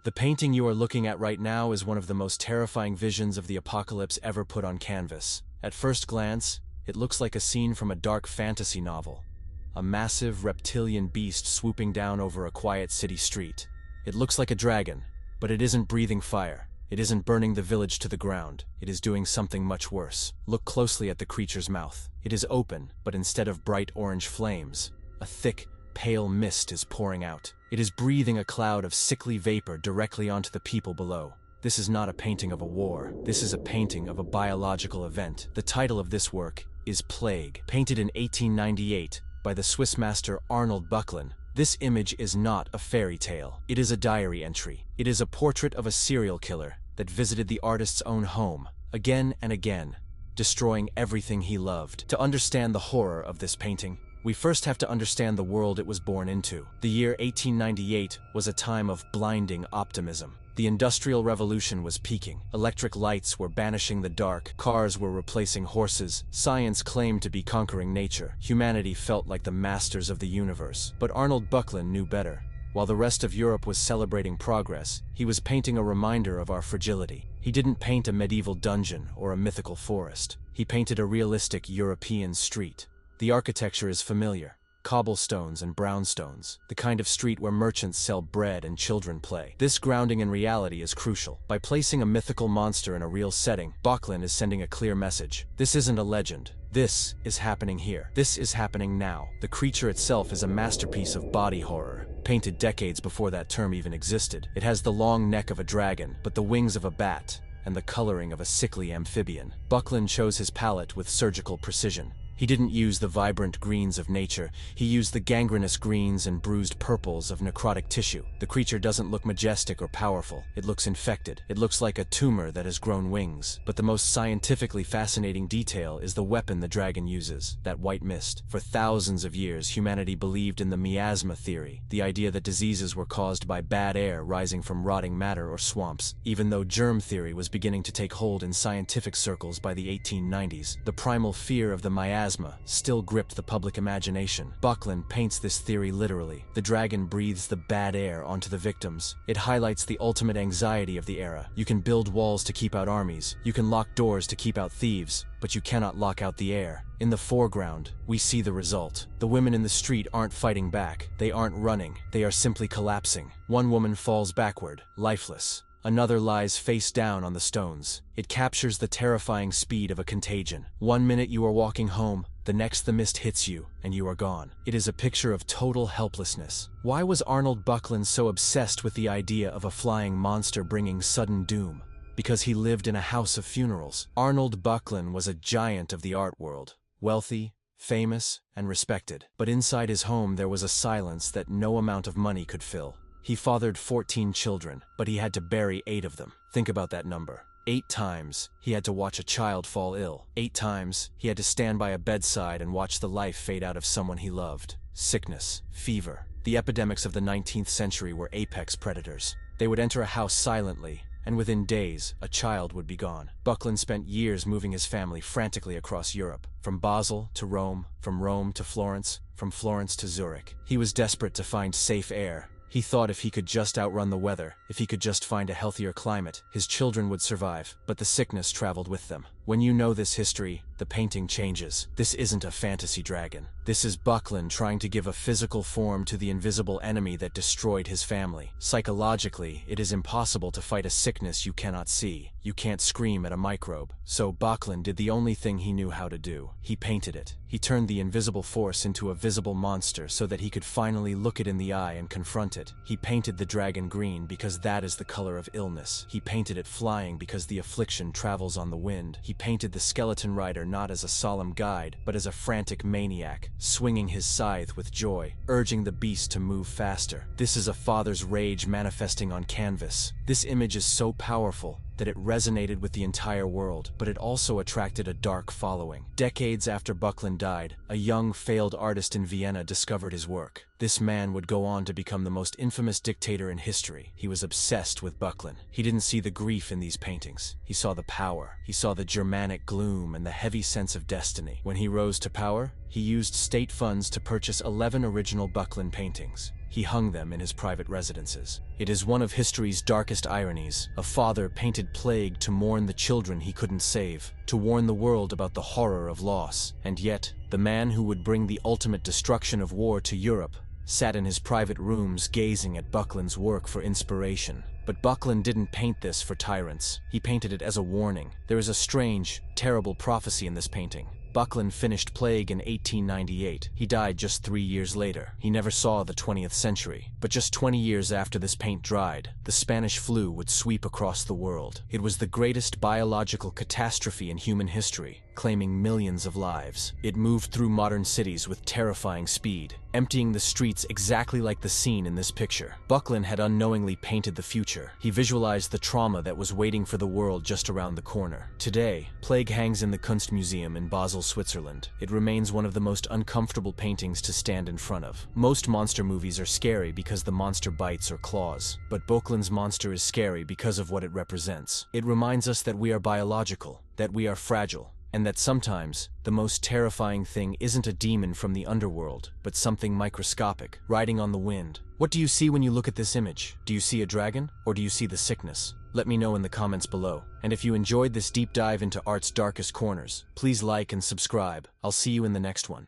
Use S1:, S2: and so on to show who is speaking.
S1: The painting you are looking at right now is one of the most terrifying visions of the apocalypse ever put on canvas. At first glance, it looks like a scene from a dark fantasy novel. A massive reptilian beast swooping down over a quiet city street. It looks like a dragon, but it isn't breathing fire. It isn't burning the village to the ground. It is doing something much worse. Look closely at the creature's mouth. It is open, but instead of bright orange flames, a thick, pale mist is pouring out. It is breathing a cloud of sickly vapor directly onto the people below. This is not a painting of a war. This is a painting of a biological event. The title of this work is Plague, painted in 1898 by the Swiss master Arnold Böcklin. This image is not a fairy tale. It is a diary entry. It is a portrait of a serial killer that visited the artist's own home again and again, destroying everything he loved. To understand the horror of this painting, we first have to understand the world it was born into. The year 1898 was a time of blinding optimism. The Industrial Revolution was peaking. Electric lights were banishing the dark. Cars were replacing horses. Science claimed to be conquering nature. Humanity felt like the masters of the universe. But Arnold Böcklin knew better. While the rest of Europe was celebrating progress, he was painting a reminder of our fragility. He didn't paint a medieval dungeon or a mythical forest. He painted a realistic European street. The architecture is familiar. Cobblestones and brownstones, the kind of street where merchants sell bread and children play. This grounding in reality is crucial. By placing a mythical monster in a real setting, Böcklin is sending a clear message. This isn't a legend. This is happening here. This is happening now. The creature itself is a masterpiece of body horror, painted decades before that term even existed. It has the long neck of a dragon, but the wings of a bat, and the coloring of a sickly amphibian. Böcklin chose his palette with surgical precision. He didn't use the vibrant greens of nature. He used the gangrenous greens and bruised purples of necrotic tissue. The creature doesn't look majestic or powerful. It looks infected. It looks like a tumor that has grown wings. But the most scientifically fascinating detail is the weapon the dragon uses, that white mist. For thousands of years, humanity believed in the miasma theory, the idea that diseases were caused by bad air rising from rotting matter or swamps. Even though germ theory was beginning to take hold in scientific circles by the 1890s, the primal fear of the miasma still gripped the public imagination. Böcklin paints this theory literally. The dragon breathes the bad air onto the victims. It highlights the ultimate anxiety of the era. You can build walls to keep out armies. You can lock doors to keep out thieves, but you cannot lock out the air. In the foreground, we see the result. The women in the street aren't fighting back. They aren't running. They are simply collapsing. One woman falls backward, lifeless. Another lies face down on the stones. It captures the terrifying speed of a contagion. 1 minute you are walking home, the next the mist hits you, and you are gone. It is a picture of total helplessness. Why was Arnold Böcklin so obsessed with the idea of a flying monster bringing sudden doom? Because he lived in a house of funerals. Arnold Böcklin was a giant of the art world. Wealthy, famous, and respected. But inside his home there was a silence that no amount of money could fill. He fathered 14 children, but he had to bury 8 of them. Think about that number. 8 times he had to watch a child fall ill. 8 times he had to stand by a bedside and watch the life fade out of someone he loved. Sickness, fever. The epidemics of the 19th century were apex predators. They would enter a house silently, and within days, a child would be gone. Böcklin spent years moving his family frantically across Europe, from Basel to Rome, from Rome to Florence, from Florence to Zurich. He was desperate to find safe air. He thought if he could just outrun the weather, if he could just find a healthier climate, his children would survive. But the sickness traveled with them. When you know this history, the painting changes. This isn't a fantasy dragon. This is Böcklin trying to give a physical form to the invisible enemy that destroyed his family. Psychologically, it is impossible to fight a sickness you cannot see. You can't scream at a microbe. So Böcklin did the only thing he knew how to do. He painted it. He turned the invisible force into a visible monster so that he could finally look it in the eye and confront it. He painted the dragon green because that is the color of illness. He painted it flying because the affliction travels on the wind. He painted the skeleton rider not as a solemn guide, but as a frantic maniac, swinging his scythe with joy, urging the beast to move faster. This is a father's rage manifesting on canvas. This image is so powerful that it resonated with the entire world, but it also attracted a dark following. Decades after Böcklin died, a young, failed artist in Vienna discovered his work. This man would go on to become the most infamous dictator in history. He was obsessed with Böcklin. He didn't see the grief in these paintings. He saw the power. He saw the Germanic gloom and the heavy sense of destiny. When he rose to power, he used state funds to purchase 11 original Böcklin paintings. he hung them in his private residences. It is one of history's darkest ironies. A father painted plague to mourn the children he couldn't save, to warn the world about the horror of loss. And yet, the man who would bring the ultimate destruction of war to Europe sat in his private rooms gazing at Buckland's work for inspiration. But Buckland didn't paint this for tyrants. He painted it as a warning. There is a strange, terrible prophecy in this painting. Buckland finished Plague in 1898. He died just 3 years later. He never saw the 20th century. But just 20 years after this paint dried, the Spanish flu would sweep across the world. It was the greatest biological catastrophe in human history, claiming millions of lives. It moved through modern cities with terrifying speed, emptying the streets exactly like the scene in this picture. Buckland had unknowingly painted the future. He visualized the trauma that was waiting for the world just around the corner. Today, Plague hangs in the Kunstmuseum in Basel, Switzerland. It remains one of the most uncomfortable paintings to stand in front of. Most monster movies are scary because the monster bites or claws, but Buckland's monster is scary because of what it represents. It reminds us that we are biological, that we are fragile, and that sometimes, the most terrifying thing isn't a demon from the underworld, but something microscopic, riding on the wind. What do you see when you look at this image? Do you see a dragon, or do you see the sickness? Let me know in the comments below. And if you enjoyed this deep dive into art's darkest corners, please like and subscribe. I'll see you in the next one.